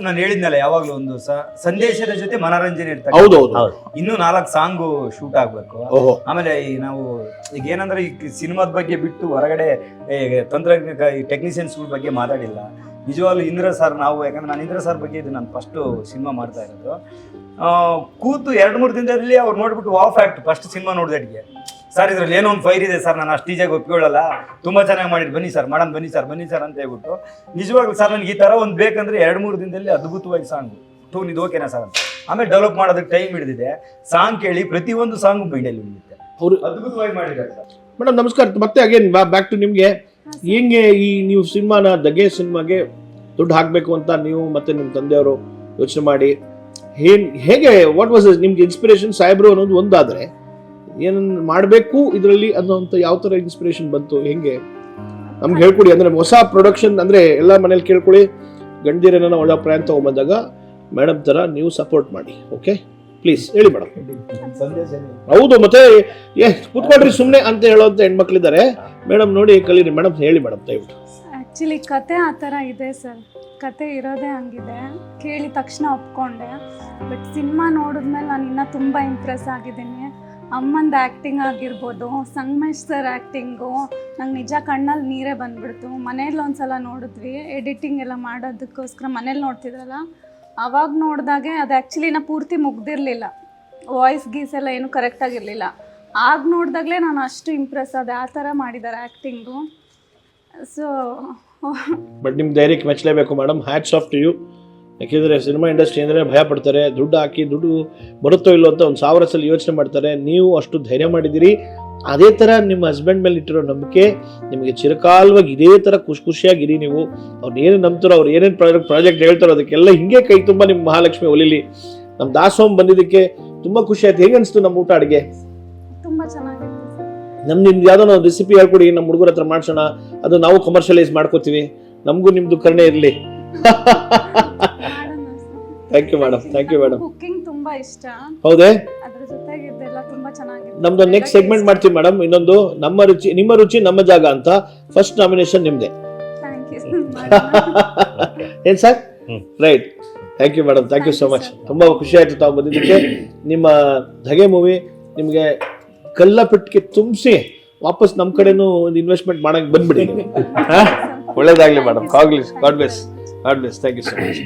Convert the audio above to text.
ನಾನು ಹೇಳಿದ್ನಲ್ಲ ಯಾವಾಗ್ಲೂ ಒಂದು ಸಂದೇಶದ ಜೊತೆ ಮನೋರಂಜನೆ ಇರ್ತದೆ. ಹೌದೌದು. ಇನ್ನೂ 4 ಸಾಂಗು ಶೂಟ್ ಆಗ್ಬೇಕು. ಓಹೋ. ಆಮೇಲೆ ನಾವು ಈಗ ಏನಂದ್ರೆ ಈ ಸಿನಿಮಾದ ಬಗ್ಗೆ ಬಿಟ್ಟು ಹೊರಗಡೆ ತಂತ್ರಜ್ಞ ಟೆಕ್ನಿಷಿಯನ್ಸ್ ಬಗ್ಗೆ ಮಾತಾಡಿಲ್ಲ. ನಿಜವಾಗ್ಲೂ ಇಂದ್ರ ಸರ್ ನಾವು, ಯಾಕಂದ್ರೆ ನಾನು ಇಂದ್ರ ಸರ್ ಬಗ್ಗೆ ಇದು ನಾನು ಫಸ್ಟ್ ಸಿನಿಮಾ ಮಾಡ್ತಾ ಇರೋದು. ಕೂತು 2-3 ದಿನದಲ್ಲಿ ಅವ್ರು ನೋಡ್ಬಿಟ್ಟು ವಾಫ್ ಆಕ್ಟ್ ಫಸ್ಟ್ ಸಿನಿಮಾ ನೋಡಿದೆಟ್ಗೆ, ಸರ್ ಇದ್ರಲ್ಲಿ ಏನೋ ಒಂದು ಫೈರ್ ಇದೆ ಸರ್, ನಾನು ಅಷ್ಟು ಈಜಾಗಿ ಒಪ್ಕೊಳ್ಳಲ್ಲ, ತುಂಬಾ ಚೆನ್ನಾಗಿ ಮಾಡಿದ್ದು, ಬನ್ನಿ ಸರ್ ಮಾಡೋಣ, ಬನ್ನಿ ಸರ್ ಅಂತ ಹೇಳ್ಬಿಟ್ಟು. ನಿಜವಾಗ್ಲೂ ಸರ್ ನನಗೆ ಈ ತರ ಒಂದು ಬೇಕಂದ್ರೆ 2-3 ದಿನದಲ್ಲಿ ಅದ್ಭುತವಾಗಿ ಸಾಂಗ್ ಟೂನ್ ಇದು ಓಕೆನಾ ಸರ್ ಅಂತ. ಆಮೇಲೆ ಡೆವಲಪ್ ಮಾಡೋದಕ್ಕೆ ಟೈಮ್ ಹಿಡಿದಿದೆ. ಸಾಂಗ್ ಕೇಳಿ ಪ್ರತಿಯೊಂದು ಸಾಂಗ್ ಮೈಂಡಲ್ಲಿ ಉಳಿಯುತ್ತೆ. ಅವರು ಅದ್ಭುತವಾಗಿ ಮಾಡಿದ್ದಾರೆ ಸರ್. ಮೇಡಮ್ ನಮಸ್ಕಾರ. ಮತ್ತೆ ಅಗೇನ್ ಬ್ಯಾಕ್ ಟು ನಿಮ್ಗೆ. ಹೆಂಗೆ ಈ ನೀವು ಸಿನಿಮಾನ ದಗೆ ಸಿನಿಮಾಗೆ ದುಡ್ಡು ಹಾಕಬೇಕು ಅಂತ ನೀವು ಮತ್ತೆ ನಿಮ್ಮ ತಂದೆಯವರು ಯೋಚನೆ ಮಾಡಿ ಹೇಗೆ ವಾಟ್ ವಾಸ್ ನಿಮ್ಗೆ ಇನ್ಸ್ಪಿರೇಷನ್? ಸಾಹೇಬ್ರು ಅನ್ನೋದು ಒಂದಾದ್ರೆ ಏನನ್ನ ಮಾಡಬೇಕು ಇದರಲ್ಲಿ ಅನ್ನೋಂಥ ಯಾವ ತರ ಇನ್ಸ್ಪಿರೇಷನ್ ಬಂತು, ಹೆಂಗೆ ನಮ್ಗೆ ಹೇಳ್ಕೊಡಿ. ಅಂದ್ರೆ ಹೊಸ ಪ್ರೊಡಕ್ಷನ್ ಅಂದ್ರೆ ಎಲ್ಲ ಮನೇಲಿ ಕೇಳ್ಕೊಳ್ಳಿ, ಗಂಡಿರನ್ನ ಒಳ್ಳೆ ಪ್ರಯಾಣ ತಗೊಂಡ್ಬಂದಾಗ ಮೇಡಮ್ ತರ ನೀವು ಸಪೋರ್ಟ್ ಮಾಡಿ. ಓಕೆ ಪ್ಲೀಸ್ ಹೇಳಿ ಮೇಡಮ್. ಹೌದು, ಮತ್ತೆ ಕೂತ್ಕೊಳ್ರಿ ಸುಮ್ಮನೆ ಅಂತ ಹೇಳೋಂಥ ಹೆಣ್ಮಕ್ಳಿದ್ದಾರೆ. ಮೇಡಮ್ ನೋಡಿ ಕಲೀರಿ ಮೇಡಮ್, ಹೇಳಿ ಮೇಡಮ್ ದಯವಿಟ್ಟು. ಆ್ಯಕ್ಚುಲಿ ಕತೆ ಆ ಥರ ಇದೆ ಸರ್, ಕತೆ ಇರೋದೇ ಹಂಗಿದೆ. ಕೇಳಿದ ತಕ್ಷಣ ಒಪ್ಕೊಂಡೆ. ಬಟ್ ಸಿನಿಮಾ ನೋಡಿದ್ಮೇಲೆ ನಾನು ಇನ್ನೂ ತುಂಬ ಇಂಪ್ರೆಸ್ ಆಗಿದ್ದೀನಿ. ಅಮ್ಮಂದು ಆ್ಯಕ್ಟಿಂಗ್ ಆಗಿರ್ಬೋದು, ಸಂಗಮೇಶ್ ಸರ್ ಆ್ಯಕ್ಟಿಂಗು ನಂಗೆ ನಿಜ ಕಣ್ಣಲ್ಲಿ ನೀರೇ ಬಂದ್ಬಿಡ್ತು. ಮನೇಲಿ ಒಂದ್ಸಲ ನೋಡಿದ್ವಿ, ಎಡಿಟಿಂಗ್ ಎಲ್ಲ ಮಾಡೋದಕ್ಕೋಸ್ಕರ ಮನೇಲಿ ನೋಡ್ತಿದ್ರಲ್ಲ, ಅವಾಗ ನೋಡಿದಾಗೆ ಅದು ಆ್ಯಕ್ಚುಲಿ ನಾ ಪೂರ್ತಿ ಮುಗ್ದಿರಲಿಲ್ಲ, ವಾಯ್ಸ್ ಗೀಸ್ ಎಲ್ಲ ಏನೂ ಕರೆಕ್ಟಾಗಿರಲಿಲ್ಲ. ಆಗ ನೋಡಿದಾಗಲೇ ನಾನು ಅಷ್ಟು ಇಂಪ್ರೆಸ್ ಆದೆ, ಆ ಥರ ಮಾಡಿದ್ದಾರೆ ಆ್ಯಕ್ಟಿಂಗು. ಸೊ ಬಟ್ ನಿಮ್ಮ ಧೈರ್ಯಕ್ಕೆ ಮೆಚ್ಚಲೇಬೇಕು madam, hats off to you. ಯಾಕೆಂದರೆ ಸಿನಿಮಾ ಇಂಡಸ್ಟ್ರಿ ಅಂದರೆ ಭಯ ಪಡ್ತಾರೆ, ದುಡ್ಡು ಹಾಕಿ ದುಡ್ಡು ಬರುತ್ತೋ ಇಲ್ಲೋ ಅಂತ 1000 ಸಲ ಯೋಚನೆ ಮಾಡ್ತಾರೆ. ನೀವು ಅಷ್ಟು ಧೈರ್ಯ ಮಾಡಿದ್ದೀರಿ. ಅದೇ ಥರ ನಿಮ್ಮ ಹಸ್ಬೆಂಡ್ ಮೇಲೆ ಇಟ್ಟಿರೋ ನಂಬಿಕೆ ನಿಮಗೆ ಚಿರಕಾಲವಾಗಿ ಇದೇ ಥರ ಖುಷಿಯಾಗಿರಿ. ನೀವು ಅವ್ರು ಏನು ನಂಬ್ತಾರೋ, ಅವ್ರು ಏನೇನು ಪ್ರಾಜೆಕ್ಟ್ ಹೇಳ್ತಾರೋ ಅದಕ್ಕೆಲ್ಲ ಹಿಂಗೆ ಕೈ ತುಂಬ ನಿಮ್ಮ ಮಹಾಲಕ್ಷ್ಮಿ ಒಲಿಲಿ. ನಮ್ಮ ದಾಸೋಮ್ ಬಂದಿದ್ದಕ್ಕೆ ತುಂಬ ಖುಷಿ ಆಯ್ತು. ಹೇಗೆ ಅನಿಸ್ತು ನಮ್ಮ ಊಟ ಅಡುಗೆ? ತುಂಬ ಚೆನ್ನಾಗಿತ್ತು. ನಿಮ್ದು ಯಾವುದೋ ಒಂದು ರೆಸಿಪಿ ಹೇಳ್ಕೊಡಿ, ನಮ್ಮ ಹುಡುಗರ ಹತ್ರ ಮಾಡಿಸೋಣ, ಅದು ನಾವು ಕಮರ್ಷಿಯಲೈಸ್ ಮಾಡ್ಕೋತೀವಿ, ನಮಗೂ ನಿಮ್ದು ಕರುಣೆ ಇರಲಿ. Thank you madam, thank you madam. Cooking ತುಂಬಾ ಇಷ್ಟ. ಹೌದೇ? ಅದ್ರ ಜೊತೆಗೆ ಇದೆಲ್ಲ ತುಂಬಾ ಚೆನ್ನಾಗಿದೆ. ನಮ್ದು ನೆಕ್ಸ್ಟ್ ಸೆಗ್ಮೆಂಟ್ ಮಾಡ್ತೀವಿ ಮೇಡಮ್, ಇನ್ನೊಂದು ನಿಮ್ಮ ರುಚಿ ನಮ್ಮ ಜಾಗ ಅಂತ. ಫಸ್ಟ್ ನಾಮಿನೇಷನ್ ನಿಮ್ದೆ. Thank you. ಏನ್ sir? Right. Thank you madam, thank you so much. ತುಂಬಾ ಖುಷಿ ಆಯ್ತು ತಾವು ಬಂದಿದ್ದಕ್ಕೆ. ನಿಮ್ಮ ಧಗೆ ಮೂವಿ ನಿಮ್ಗೆ ಕಲ್ಲಪಟ್ಟಿಗೆ ತುಂಬಿಸಿ ವಾಪಸ್ ನಮ್ಮ ಕಡೆನೂ ಒಂದು ಇನ್ವೆಸ್ಟ್ಮೆಂಟ್ ಮಾಡಕ್ ಬಂದ್ಬಿಡಿ. ಒಳ್ಳೇದಾಗ್ಲಿ madam. God bless. Thank you so much.